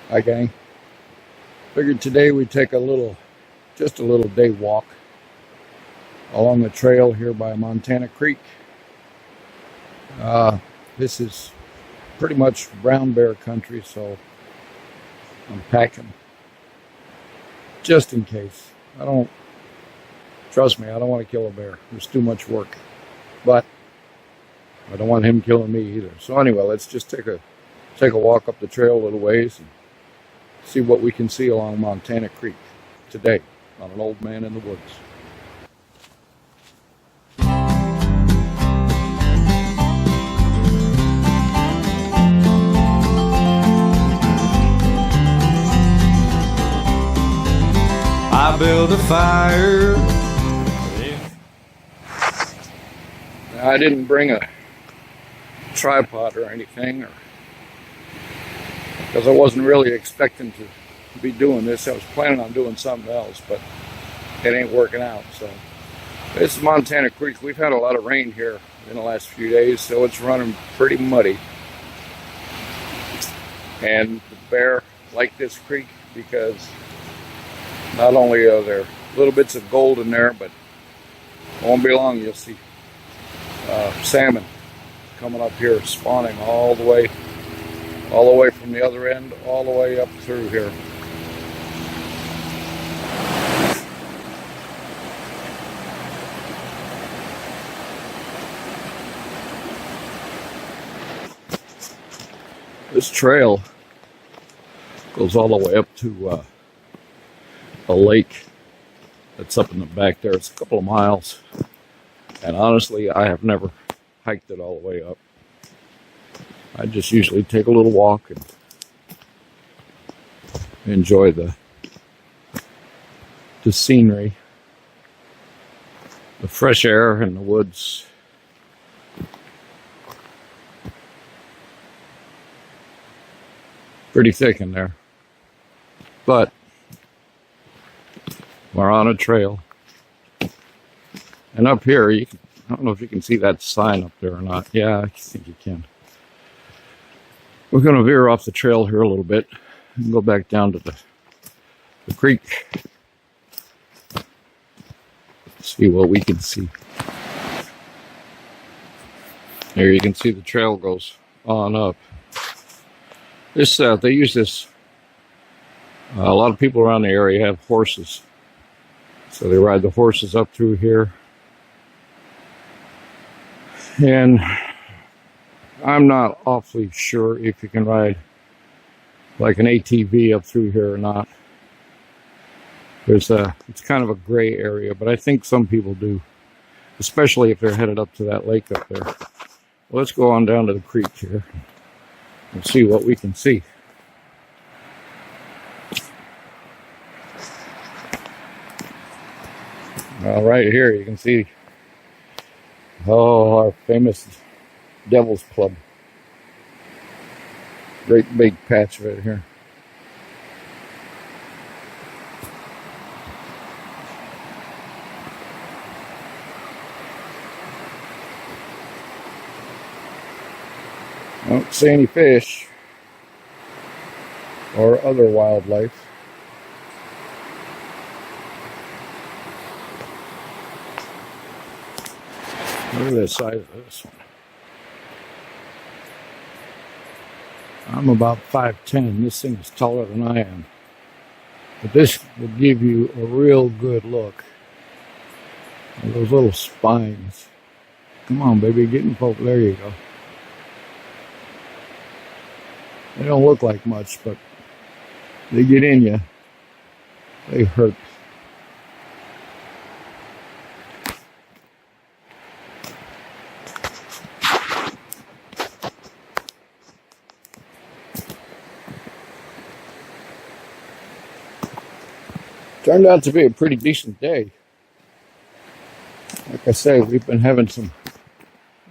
Hi gang. Figured today we'd take just a little day walk along the trail here by Montana Creek. This is pretty much brown bear country, so I'm packing just in case. Trust me, I don't want to kill a bear. There's too much work. But I don't want him killing me either. So anyway, let's just take a walk up the trail a little ways and see what we can see along Montana Creek today on an old man in the woods. I build a fire. I didn't bring a tripod or anything, because I wasn't really expecting to be doing this. I was planning on doing something else, but it ain't working out. So this is Montana Creek. We've had a lot of rain here in the last few days, so it's running pretty muddy. And the bear like this creek because not only are there little bits of gold in there, but it won't be long you'll see salmon coming up here, spawning all the way from the other end, all the way up through here. This trail goes all the way up to a lake that's up in the back there. It's a couple of miles, and honestly, I have never hiked it all the way up. I just usually take a little walk and enjoy the scenery, the fresh air in the woods. Pretty thick in there, but we're on a trail. And up here, I don't know if you can see that sign up there or not. Yeah, I think you can. We're going to veer off the trail here a little bit and go back down to the creek. See what we can see. There you can see the trail goes on up. They use this. A lot of people around the area have horses, so they ride the horses up through here. And I'm not awfully sure if you can ride like an ATV up through here or not. It's kind of a gray area, but I think some people do, especially if they're headed up to that lake up there. Well, let's go on down to the creek here and see what we can see. Well, right here you can see our famous Devil's Club. Great big patch right here. I don't see any fish or other wildlife. Look at the size of this one. I'm about 5'10". This thing is taller than I am. But this will give you a real good look at those little spines. Come on, baby, get in focus. There you go. They don't look like much, but they get in you. They hurt. Turned out to be a pretty decent day. Like I say, we've been having some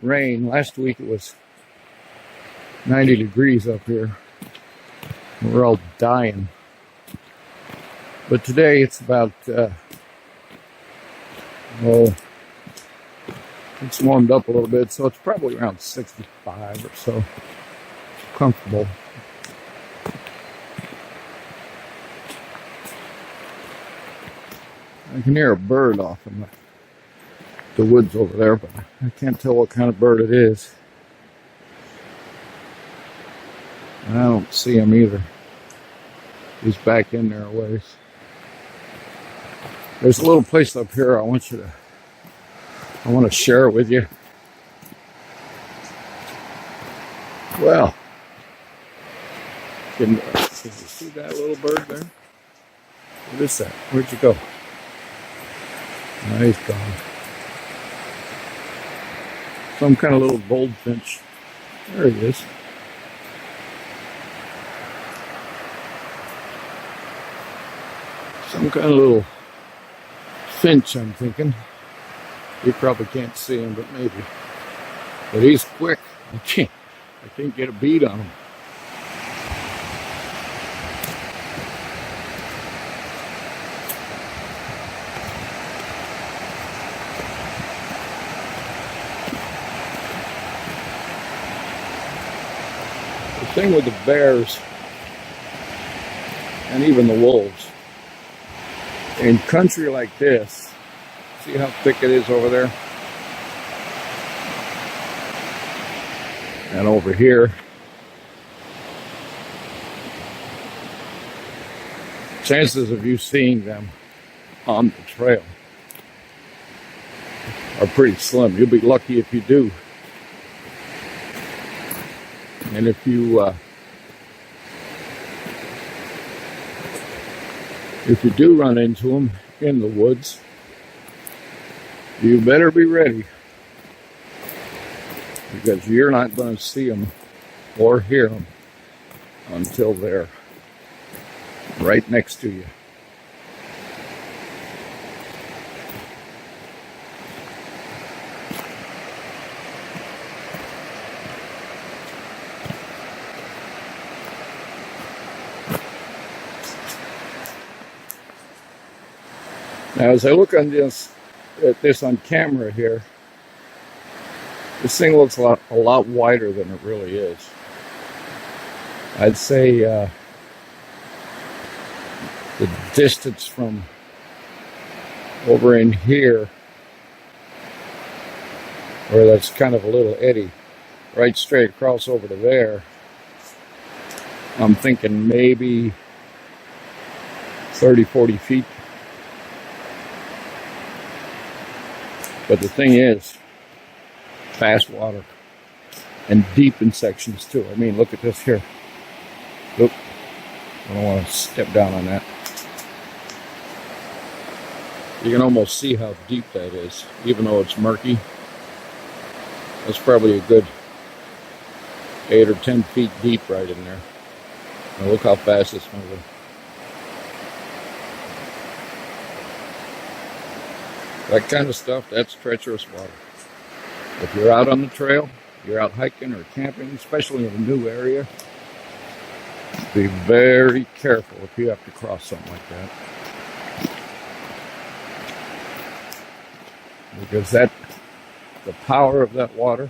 rain. Last week it was 90 degrees up here. We're all dying. But today it's about, it's warmed up a little bit, so it's probably around 65 or so. Comfortable. I can hear a bird off in the woods over there, but I can't tell what kind of bird it is. And I don't see him either. He's back in there a ways. There's a little place up here I want to share it with you. Well, can you see that little bird there? What is that? Where'd you go? No, he's gone. Some kind of little goldfinch. There he is. Some kind of little finch, I'm thinking. You probably can't see him, but maybe. But he's quick. I can't get a beat on him. The thing with the bears, and even the wolves, in country like this, see how thick it is over there? And over here, chances of you seeing them on the trail are pretty slim. You'll be lucky if you do. And if you do run into them in the woods, you better be ready, because you're not going to see them or hear them until they're right next to you. Now, as I look on at this on camera here, this thing looks a lot wider than it really is. I'd say the distance from over in here, where that's kind of a little eddy, right straight across over to there, I'm thinking maybe 30, 40 feet. But the thing is, fast water and deep in sections too. I mean, look at this here. Oop, I don't want to step down on that. You can almost see how deep that is, even though it's murky. That's probably a good 8 or 10 feet deep right in there. Now look how fast it's moving. That kind of stuff, that's treacherous water. If you're out on the trail, you're out hiking or camping, especially in a new area, be very careful if you have to cross something like that. Because the power of that water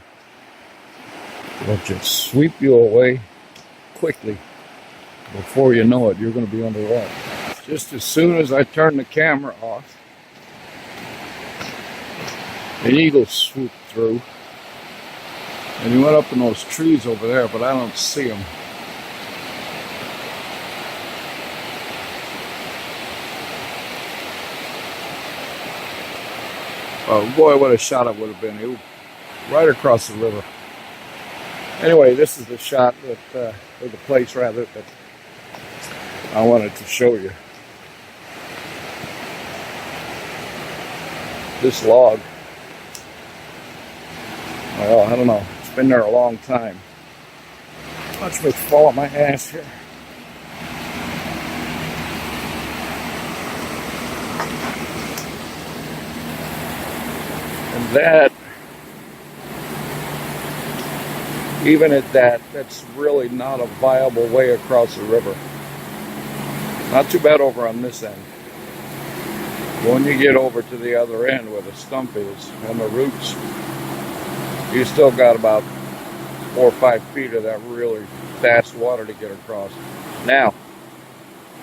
will just sweep you away quickly. Before you know it, you're going to be underwater. Just as soon as I turn the camera off, an eagle swooped through, and he went up in those trees over there, but I don't see him. Oh boy, what a shot it would have been. He was right across the river. Anyway, this is the shot that, or the place rather, that I wanted to show you. This log, well, I don't know. It's been there a long time. Watch me fall on my ass here. And that, even at that, that's really not a viable way across the river. Not too bad over on this end. When you get over to the other end where the stump is and the roots, you still got about 4 or 5 feet of that really fast water to get across. Now,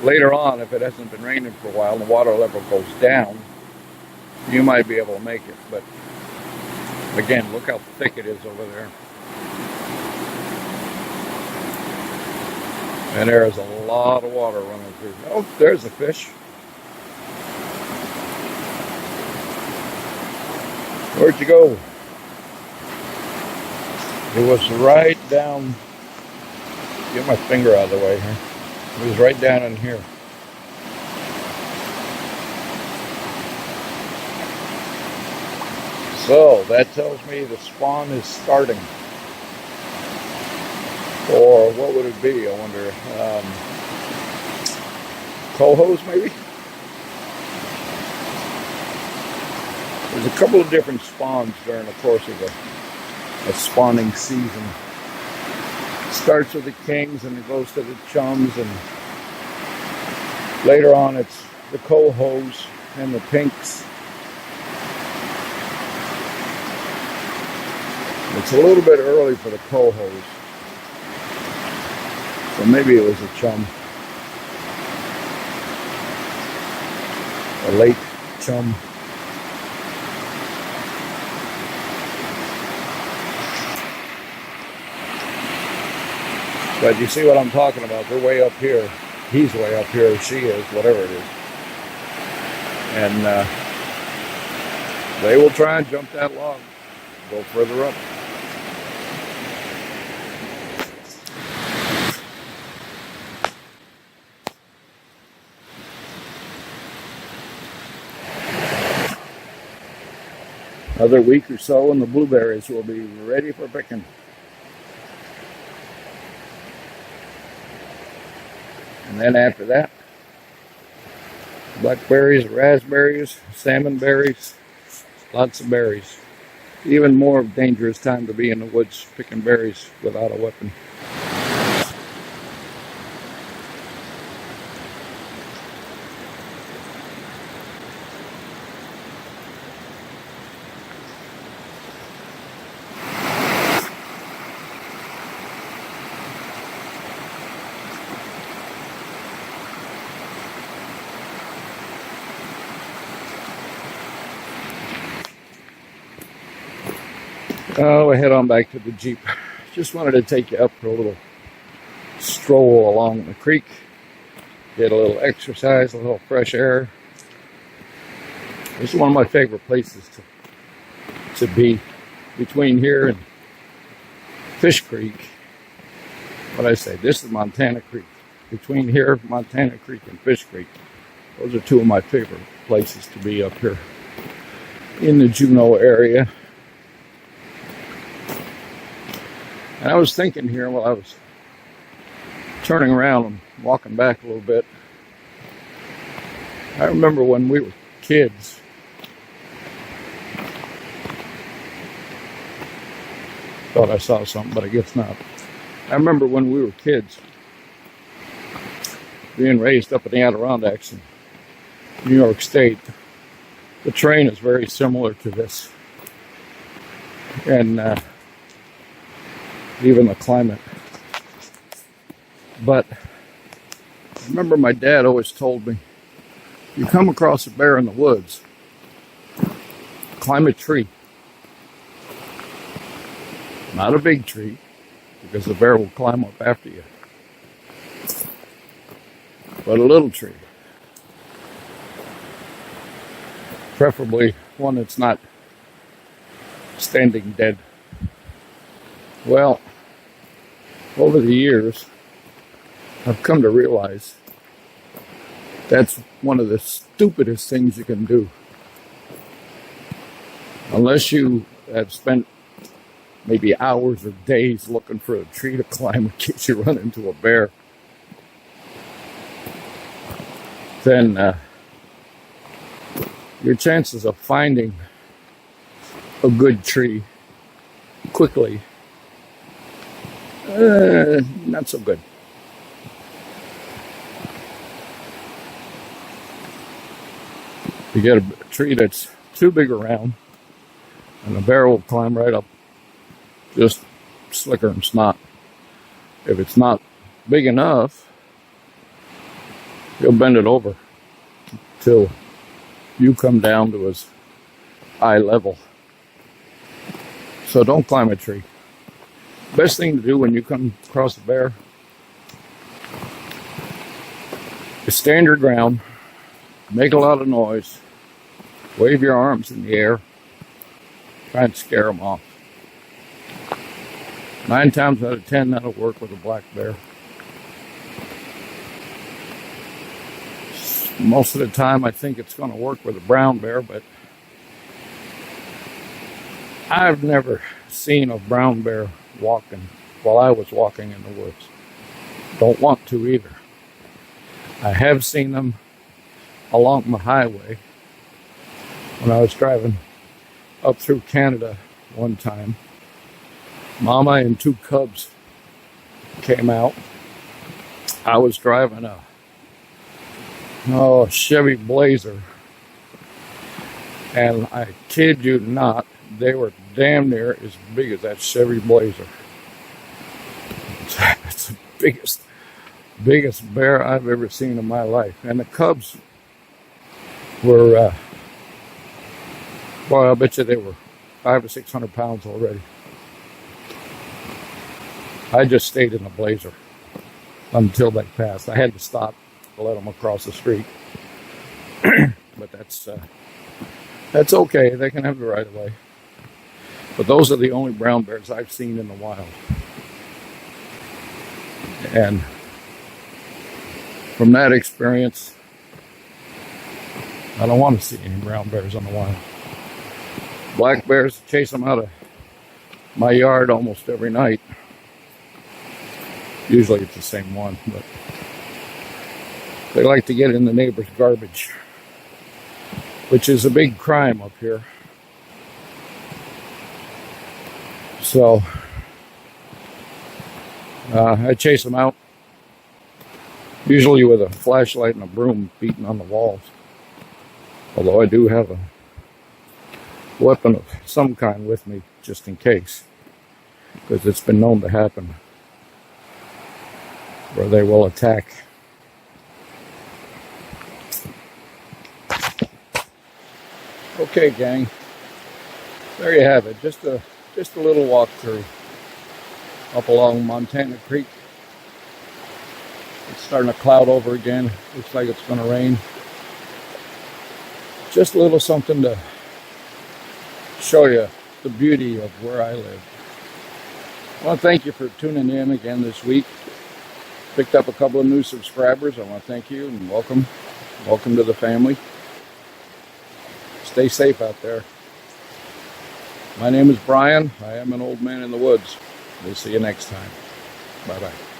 later on, if it hasn't been raining for a while and the water level goes down, you might be able to make it. But again, look how thick it is over there. And there is a lot of water running through. Oh, there's a fish. Where'd you go? It was right down. Get my finger out of the way here. It was right down in here. So that tells me the spawn is starting. Or what would it be? I wonder. Cohos maybe? There's a couple of different spawns during the course of a spawning season. It starts with the kings and it goes to the chums, and later on it's the cohos and the pinks. It's a little bit early for the cohos, so maybe it was a chum. A late chum. But you see what I'm talking about. They're way up here. He's way up here, or she is, whatever it is. And they will try and jump that log, go further up. Another week or so and the blueberries will be ready for picking. And then after that, blackberries, raspberries, salmon berries, lots of berries. Even more dangerous time to be in the woods picking berries without a weapon. Oh, we'll head on back to the Jeep. Just wanted to take you up for a little stroll along the creek. Get a little exercise, a little fresh air. This is one of my favorite places to be, between here and Fish Creek. What I say, this is Montana Creek. Between here, Montana Creek, and Fish Creek. Those are two of my favorite places to be up here in the Juneau area. And I was thinking here while I was turning around and walking back a little bit. I remember when we were kids. Thought I saw something, but I guess not. I remember when we were kids being raised up in the Adirondacks in New York State. The terrain is very similar to this. And even the climate. But I remember my dad always told me, you come across a bear in the woods, climb a tree. Not a big tree, because the bear will climb up after you. But a little tree. Preferably one that's not standing dead. Well, over the years, I've come to realize that's one of the stupidest things you can do. Unless you have spent maybe hours or days looking for a tree to climb in case you run into a bear, then your chances of finding a good tree quickly, not so good. You get a tree that's too big around, and the bear will climb right up, just slicker and snot. If it's not big enough, he'll bend it over till you come down to his eye level. So don't climb a tree. Best thing to do when you come across a bear is stand your ground, make a lot of noise, wave your arms in the air, try and scare them off. 9 times out of 10, that'll work with a black bear. Most of the time, I think it's going to work with a brown bear, but I've never seen a brown bear walking while I was walking in the woods. Don't want to either. I have seen them along the highway when I was driving up through Canada one time. Mama and 2 cubs came out. I was driving a Chevy Blazer, and I kid you not, they were damn near as big as that Chevy Blazer. It's the biggest bear I've ever seen in my life. And the cubs were, well, I bet you they were 500 or 600 pounds already. I just stayed in the Blazer until they passed. I had to stop to let them across the street. But that's okay. They can have the right of way. But those are the only brown bears I've seen in the wild. And from that experience, I don't want to see any brown bears in the wild. Black bears, chase them out of my yard almost every night. Usually it's the same one, but they like to get in the neighbor's garbage, which is a big crime up here. So I chase them out, usually with a flashlight and a broom beating on the walls. Although I do have a weapon of some kind with me, just in case, because it's been known to happen where they will attack. Okay, gang, there you have it. Just a little walk through up along Montana Creek. It's starting to cloud over again. Looks like it's going to rain. Just a little something to show you the beauty of where I live. I want to thank you for tuning in again this week. Picked up a couple of new subscribers. I want to thank you and welcome. Welcome to the family. Stay safe out there. My name is Brian. I am an old man in the woods. We'll see you next time. Bye-bye.